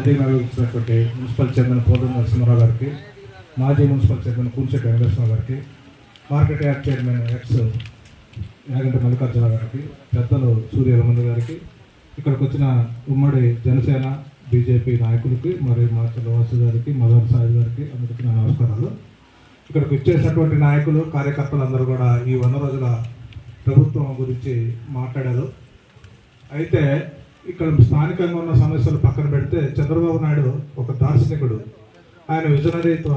ఇచ్చినటువంటి municipal chairman పోదం నరసింహారావు గారికి, మాజీ మున్సిపల్ చైర్మన్ కూర్చెట్టి వెంకటేశ్వర గారికి, market yard chairman X Yaganti Mallikarjuna గారికి, పెద్దలు సూర్య రమణ గారికి, ఇక్కడికి వచ్చిన ఉమ్మడి జనసేన బీజేపీ నాయకులకి, మరియు మా వాసు గారికి, మదర్ సాయి గారికి అందరికీ నా నమస్కారాలు. ఇక్కడికి వచ్చేసినటువంటి నాయకులు, కార్యకర్తలు అందరూ కూడా ఈ 100 రోజుల ప్రభుత్వం గురించి మాట్లాడారు. అయితే ఇక్కడ స్థానికంగా ఉన్న సమస్యలు పక్కన పెడితే చంద్రబాబు నాయుడు ఒక దార్శనికుడు. ఆయన విజనరీతో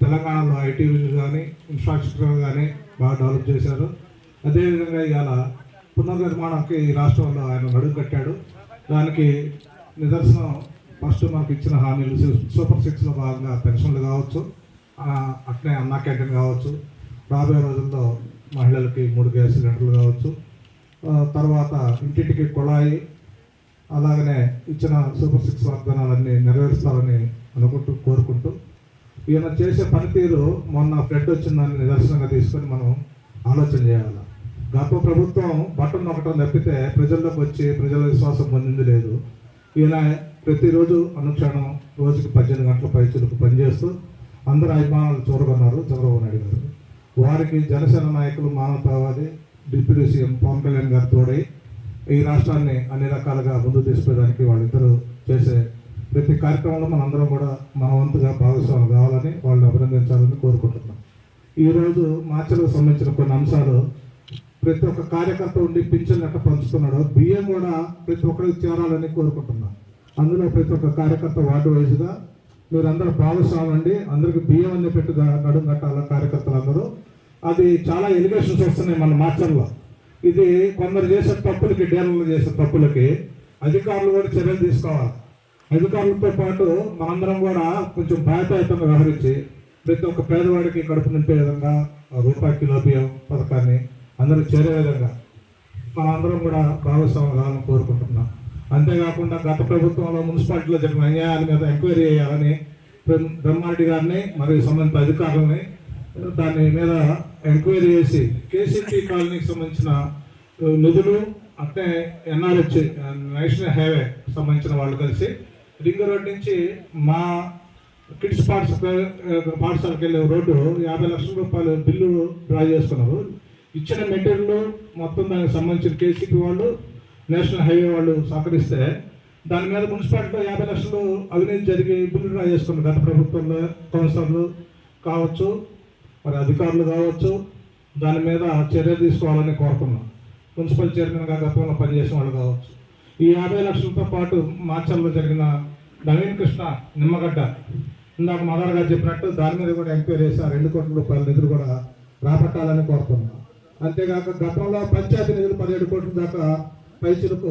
తెలంగాణలో ఐటీ కానీ ఇన్ఫ్రాస్ట్రక్చర్ కానీ బాగా డెవలప్ చేశారు. అదేవిధంగా ఇవాళ పునర్నిర్మాణంకి ఈ రాష్ట్రంలో ఆయన నడుము కట్టాడు. దానికి నిదర్శనం ఫస్ట్ మనకు ఇచ్చిన హామీలు సూపర్ 6లో భాగంగా పెన్షన్లు కావచ్చు, అట్నే అన్నా క్యాంటీన్ కావచ్చు, రాబోయే రోజుల్లో మహిళలకి 3 గ్యాస్ సిలిండర్లు కావచ్చు, తర్వాత ఇంటింటికి కుళాయి, అలాగనే ఇచ్చిన సూపర్ 6 వాగ్దానాలన్నీ నెరవేరుస్తారని కోరుకుంటూ ఈయన చేసే పనితీరు మొన్న ఫ్లడ్ వచ్చిందని నిదర్శనంగా తీసుకొని మనం ఆలోచన చేయాలి. గత ప్రభుత్వం బట్టలు నొక్కటం తప్పితే ప్రజల్లోకి వచ్చి ప్రజల విశ్వాసం పొందింది లేదు. ఈయన ప్రతిరోజు అనుక్షణం రోజుకి 18 గంటల పైచులకు పనిచేస్తూ అందరూ అభిమానాలు చూరగొన్నారు చంద్రబాబు నాయుడు గారు. వారికి జనసేన నాయకులు, మానవతావాది డిప్యూటీ సీఎం పవన్ కళ్యాణ్ గారు తోడై ఈ రాష్ట్రాన్ని అన్ని రకాలుగా ముందుకు తీసుకుపోయడానికి వాళ్ళిద్దరూ చేసే ప్రతి కార్యక్రమంలో మనందరం కూడా మన వంతుగా భాగస్వాములు కావాలని వాళ్ళని అభినందించాలని కోరుకుంటున్నాం. ఈరోజు మార్చిలకు సంబంధించిన కొన్ని అంశాలు, ప్రతి ఒక్క కార్యకర్త ఉండి పింఛన్ ఎట్లా పంచుతున్నాడో బియ్యం కూడా ప్రతి ఒక్కరికి చేరాలని కోరుకుంటున్నాం. అందులో ప్రతి ఒక్క కార్యకర్త వార్డు వైజ్గా మీరందరూ భాగస్వామండి, అందరికి బియ్యం అన్ని పెట్టుగా నడుము కట్టాల కార్యకర్తలందరూ. అది చాలా ఎలిగేషన్స్ వస్తున్నాయి మన మార్చల్లో. ఇది కొందరు చేసే తప్పులకి, డీలర్లు చేసే తప్పులకి అధికారులు కూడా చర్యలు తీసుకోవాలి. అధికారులతో పాటు మనందరం కూడా కొంచెం బాధ్యతాయుతంగా వ్యవహరించి ప్రతి ఒక్క పేదవాడికి కడుపు నింపే విధంగా రూపాయి కిలో బియ్యం పథకాన్ని అందరూ చేరే విధంగా మనందరం కూడా భాగస్వామ్యం కావాలని కోరుకుంటున్నాం. అంతేకాకుండా గత ప్రభుత్వంలో మున్సిపాలిటీలో జరిగిన అన్యాయాల మీద ఎంక్వైరీ చేయాలని బ్రహ్మారెడ్డి గారిని మరియు సంబంధిత అధికారులని దాని మీద ఎంక్వైరీ చేసి కేసీపీ కాలనీకి సంబంధించిన నిధులు, అట్నే ఎన్ఆర్హెచ్ నేషనల్ హైవే సంబంధించిన వాళ్ళు కలిసి రింగ్ రోడ్ నుంచి మా కిడ్స్ పాఠశాలకు వెళ్ళే రోడ్డు 50 లక్షల రూపాయలు బిల్లు డ్రా చేసుకున్నారు. ఇచ్చిన మెటీరియల్ మొత్తం దానికి సంబంధించిన కేసీపీ వాళ్ళు, నేషనల్ హైవే వాళ్ళు సహకరిస్తే దాని మీద మున్సిపాలిటీలో 50 లక్షలు అవినీతి జరిగి బిల్లు డ్రా చేసుకున్నారు. గత ప్రభుత్వంలో కౌన్సిలర్లు కావచ్చు, మరి అధికారులు కావచ్చు, దాని మీద చర్య తీసుకోవాలని కోరుతున్నాం. మున్సిపల్ చైర్మన్గా గతంలో పనిచేసిన వాళ్ళు కావచ్చు. ఈ 50 లక్షలతో పాటు మార్చల్లో జరిగిన నవీన్ కృష్ణ నిమ్మగడ్డ, ఇందాక మదర్ గారు చెప్పినట్టు దాని మీద కూడా ఎంక్వైరీ చేసి 2 కోట్ల రూపాయల నిధులు కూడా రాబట్టాలని కోరుతున్నాం. అంతేకాక గతంలో పంచాయతీ నిధులు 17 కోట్ల దాకా పైచులకు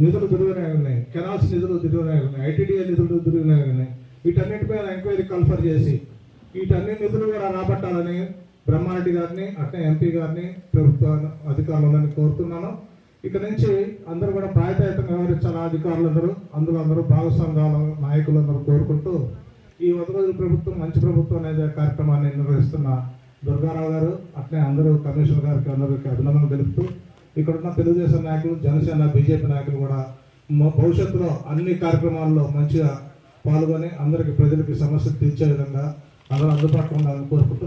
నిధులు దుర్వినియోగం ఉన్నాయి, కెనాల్స్ నిధులు దుర్వినియోగం ఉన్నాయి, ఐటీడీఏ నిధులు దుర్వినియోగం ఉన్నాయి. వీటన్నిటిపైన ఎంక్వైరీ కన్ఫర్ చేసి వీటన్ని నిధులు కూడా రాబట్టాలని బ్రహ్మారెడ్డి గారిని, అట్నే ఎంపీ గారిని, ప్రభుత్వ అధికారులందరినీ కోరుతున్నాను. ఇక నుంచి అందరూ కూడా బాధ్యతాయుతంగా వ్యవహరించాలి అధికారులందరూ, అందులో అందరూ భాగస్వామ్యాల నాయకులందరూ కోరుకుంటూ ఈ 100 రోజుల ప్రభుత్వం మంచి ప్రభుత్వం అనే కార్యక్రమాన్ని నిర్వహిస్తున్న దుర్గారావు గారు, అట్నే అందరూ కమిషనర్ గారికి అందరికీ అభినందనలు తెలుపుతూ ఇక్కడున్న తెలుగుదేశం నాయకులు, జనసేన బీజేపీ నాయకులు కూడా భవిష్యత్తులో అన్ని కార్యక్రమాల్లో మంచిగా పాల్గొని అందరికీ ప్రజలకి సమస్యలు తీర్చే విధంగా అందరూ అందుబాటులో ఉండాలని కోరుకుంటూ